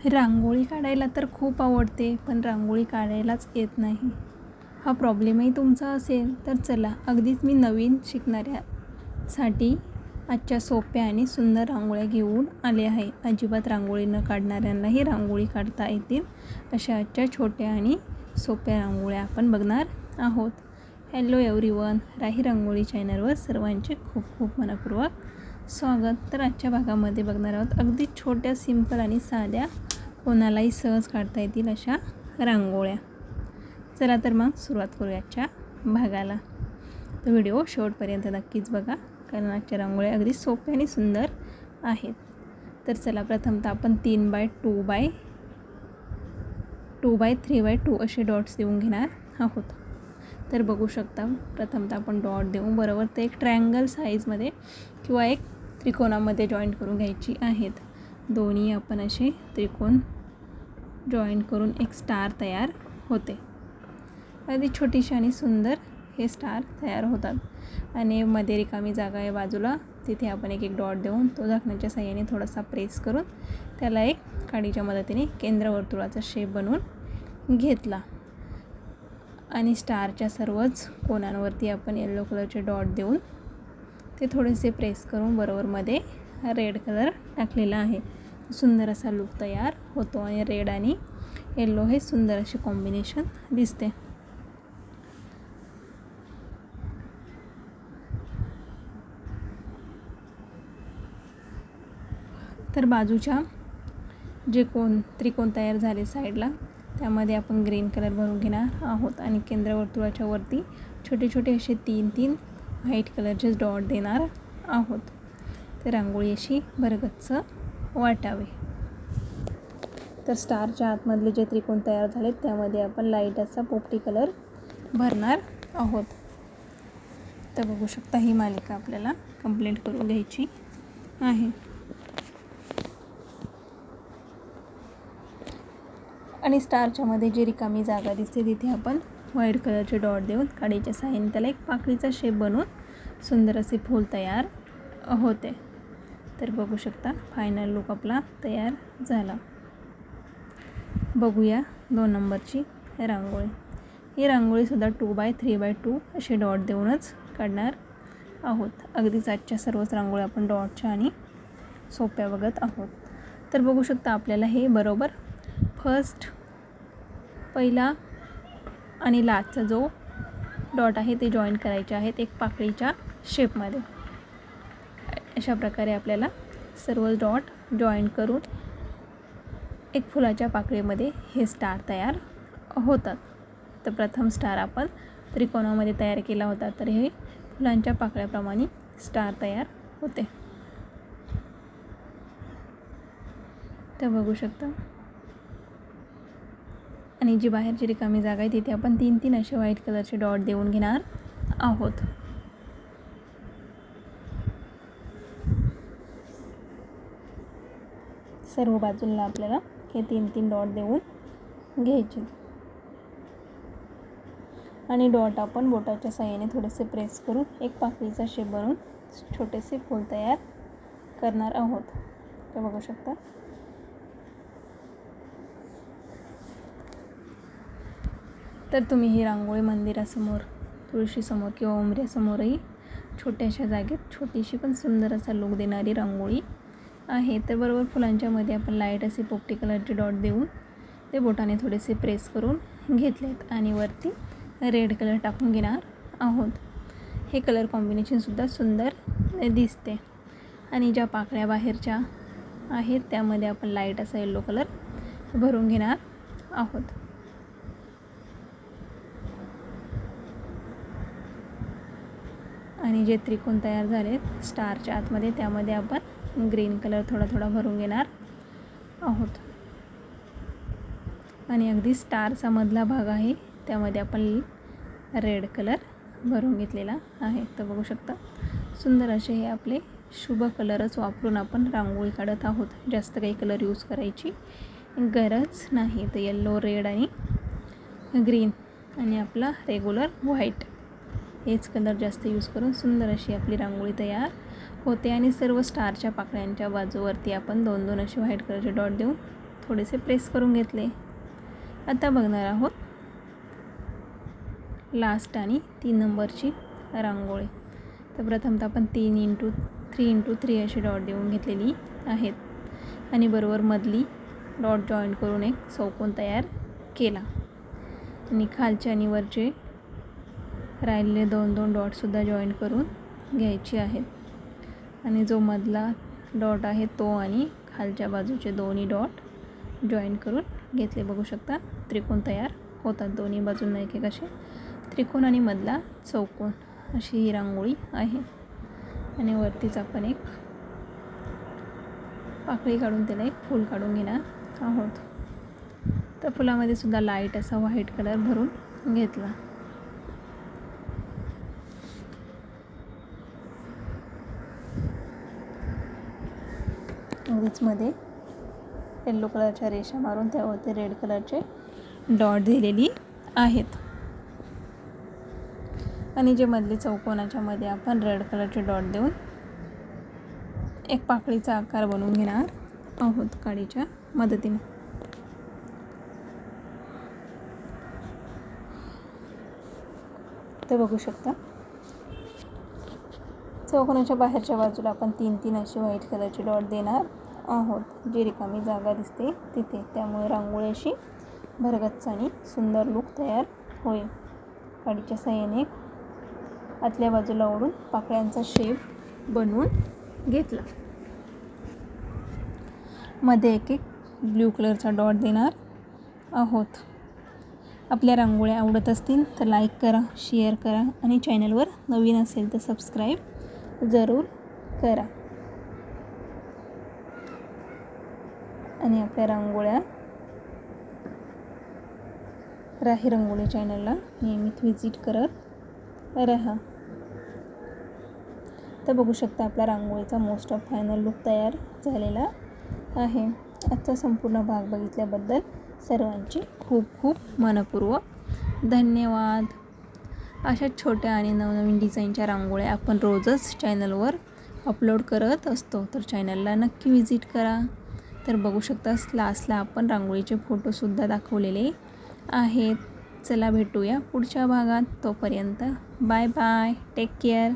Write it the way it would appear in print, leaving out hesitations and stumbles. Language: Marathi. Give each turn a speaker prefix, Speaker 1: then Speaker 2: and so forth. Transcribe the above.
Speaker 1: रांगोळी काढायला तर खूप आवडते, पण रांगोळी काढायलाच येत नाही. हा प्रॉब्लेमही तुमचा असेल तर चला अगदीच मी नवीन शिकणाऱ्यासाठी आजच्या सोप्या आणि सुंदर रांगोळ्या घेऊन आले आहे. अजिबात रांगोळी न काढणाऱ्यांनाही रांगोळी काढता येतील अशा आजच्या छोट्या आणि सोप्या रांगोळ्या आपण बघणार आहोत. हॅलो एव्हरीवन, राही रांगोळी चॅनलवर सर्वांचे खूप खूप मनपूर्वक स्वागत. तर आजच्या भागामध्ये बघणार आहोत अगदी छोट्या, सिंपल आणि साध्या, कोणालाही सहज काढता येतील अशा रांगोळ्या. चला तर मग सुरुवात करूया आजच्या भागाला. तर व्हिडिओ शेवटपर्यंत नक्कीच बघा, कारण आजच्या रांगोळ्या अगदी सोप्या आणि सुंदर आहेत. तर चला, प्रथमतः आपण 3x2x3x2 असे डॉट्स देऊन घेणार आहोत. तर बघू शकता, प्रथमतः आपण डॉट देऊन बरोबर ते एक ट्रायंगल साईजमध्ये किंवा एक त्रिकोणामध्ये जॉईंट करून घ्यायची आहेत. दोन्ही आपण असे त्रिकोण जॉईंट करून एक स्टार तयार होते. अगदी छोटीशी आणि सुंदर हे स्टार तयार होतात. आणि मध्ये रिकामी जागा आहे बाजूला, तिथे आपण एक एक डॉट देऊन तो झाकण्याच्या साहाय्याने थोडासा प्रेस करून त्याला एक काडीच्या मदतीने केंद्रवर्तुळाचा शेप बनवून घेतला. आणि स्टारच्या सर्वच कोणांवरती आपण येलो कलरचे डॉट देऊन ते थोडेसे प्रेस करून बरोबर मध्ये रेड कलर टाकलेला आहे. सुंदर असा लुक तयार होतो आणि रेड आणि येलो हे सुंदर असे कॉम्बिनेशन दिसते. तर बाजूच्या जे त्रिकोण तयार झाले साईडला, त्यामध्ये आपण ग्रीन कलर भरून घेणार आहोत आणि केंद्रवर्तुळाच्या वरती छोटे छोटे असे 3-3 व्हाईट कलरचे डॉट देणार आहोत. तर रांगोळी अशी भरगच्च वाटावे. तर स्टारच्या आतमधले जे त्रिकोण तयार झालेत त्यामध्ये आपण लाईट असा पोपटी कलर भरणार आहोत. तर बघू शकता, ही मालिका आपल्याला कंप्लीट करून घ्यायची आहे. आणि स्टारच्या मध्ये जी रिकामी जागा दिसते तिथे आपण व्हाईट कलरचे डॉट देऊन काडीच्या साहाय्याने त्याला एक पाकळीचा शेप बनवून सुंदर असे फूल तयार होते. तर बघू शकता, फायनल लुक आपला तयार झाला. बघूया 2 नंबरची रांगोळी. ही रांगोळीसुद्धा 2x3x2 असे डॉट देऊनच काढणार आहोत. अगदीच आजच्या सर्वच रांगोळ्या आपण डॉटच्या आणि सोप्या बघत आहोत. तर बघू शकता, आपल्याला हे बरोबर पहिला आणि लास्टचा जो डॉट आहे ते जॉईन करायचे आहेत एक पाकळीच्या शेपमध्ये. अशा प्रकारे आपल्याला सर्व डॉट जॉईन करून एक फुलाच्या पाकळीमध्ये हे स्टार तयार होतात. तर प्रथम स्टार आपण त्रिकोणामध्ये तयार केला होता, तर हे फुलांच्या पाकळ्याप्रमाणे स्टार तयार होते. तर बघू शकता, आणि जी बाहेरची रिकामी जागा आहे तिथे आपण 3-3 असे व्हाईट कलरचे डॉट देऊन घेणार आहोत. सर्व बाजूला आपल्याला हे 3-3 डॉट देऊन घ्यायचे. आणि डॉट आपण बोटाच्या साहाय्याने थोडेसे प्रेस करून एक पाकळीचा शेप बनवून छोटेसे फूल तयार करणार आहोत. तर बघू शकता, तर तुम्ही ही रांगोळी मंदिरासमोर, तुळशीसमोर किंवा उंबऱ्यासमोरही छोट्याशा जागेत छोटीशी पण सुंदर असा लुक देणारी रांगोळी आहे. तर बरोबर फुलांच्या मध्ये आपण लाईट असे पोपटी कलरचे डॉट देऊन ते बोटाने थोडेसे प्रेस करून घेतलेत आणि वरती रेड कलर टाकून घेणार आहोत. हे कलर कॉम्बिनेशनसुद्धा सुंदर दिसते. आणि ज्या पाकळ्या बाहेरच्या आहेत त्यामध्ये आपण लाईट असा येलो कलर भरून घेणार आहोत. आणि जे त्रिकोण तयार झालेत स्टारच्या आतमध्ये त्यामध्ये आपण ग्रीन कलर थोडा थोडा भरून घेणार आहोत. आणि अगदी स्टारचा मधला भाग आहे त्यामध्ये आपण रेड कलर भरून घेतलेला आहे. तर बघू शकता, सुंदर असे हे आपले शुभ कलरच वापरून आपण रांगोळी काढत आहोत. जास्त काही कलर यूज करायची गरज नाही. तर येल्लो, रेड आणि ग्रीन आणि आपला रेग्युलर व्हाईट हेच कलर जास्त यूज करून सुंदर अशी आपली रांगोळी तयार होते. आणि सर्व स्टारच्या पाकळ्यांच्या बाजूवरती आपण 2-2 असे व्हाईट कलरचे डॉट देऊन थोडेसे प्रेस करून घेतले. आता बघणार आहोत लास्ट आणि 3 नंबरची रांगोळी. तर प्रथमतः आपण 3x3 अशी डॉट देऊन घेतलेली आहेत आणि बरोबर मधली डॉट जॉईंट करून एक चौकोन तयार केला आणि खालचे आणि वरचे राहिलेले 2 डॉटसुद्धा जॉईंट करून घ्यायचे आहेत आणि जो मधला डॉट आहे तो आणि खालच्या बाजूचे दोन्ही डॉट जॉईंट करून घेतले. बघू शकता त्रिकोण तयार होतात. दोन्ही बाजूंना एक एक असे त्रिकोण आणि मधला चौकोन अशी ही रांगोळी आहे. आणि वरतीच आपण एक पाकळी काढून त्याला एक फूल काढून घेणार आहोत. तर फुलामध्ये सुद्धा लाईट असा व्हाईट कलर भरून घेतला. अगदीच मध्ये येल्लो कलरच्या रेषा मारून त्यावरती रेड कलरचे डॉट दिलेली आहेत आणि जे मधले चौकोनाच्या मध्ये आपण रेड कलरचे डॉट देऊन एक पाकळीचा आकार बनवून घेणार आहोत काडीच्या मदतीने. ते बघू शकता चौकोनाच्या बाहेरच्या बाजूला आपण 3 अशी व्हाईट कलरची डॉट देणार आहोत, जी रिकामी जागा दिसते तिथे. त्यामुळे रांगोळी अशी भरगच्च आणि सुंदर लूक तयार होईल. काडीच्या साहाय्याने आतल्या बाजूला ओढून पाकळ्यांचा शेप बनवून घेतला. मध्ये एक ब्ल्यू कलरचा डॉट देणार आहोत. आपल्या रांगोळ्या आवडत असतील तर लाईक करा, शेअर करा आणि चॅनलवर नवीन असेल तर सबस्क्राईब जरूर करा. आणि आपल्या रांगोळ्या राही रंगोळी चॅनलला नियमित व्हिजिट करत रहा. तर बघू शकता आपला रांगोळीचा मोस्ट ऑफ फायनल लुक तयार झालेला आहे. आजचा संपूर्ण भाग बघितल्याबद्दल सर्वांचे खूप खूप मनपूर्वक धन्यवाद. अशा छोट्या आणि नवनवीन डिझाईनच्या रांगोळ्या आपण रोजच चॅनलवर अपलोड करत असतो, तर चॅनलला नक्की व्हिजिट करा. तर बघू शकता लास्टला आपण रांगोळीचे फोटोसुद्धा दाखवलेले आहेत. चला भेटूया पुढच्या भागात. तोपर्यंत बाय बाय, टेक केअर.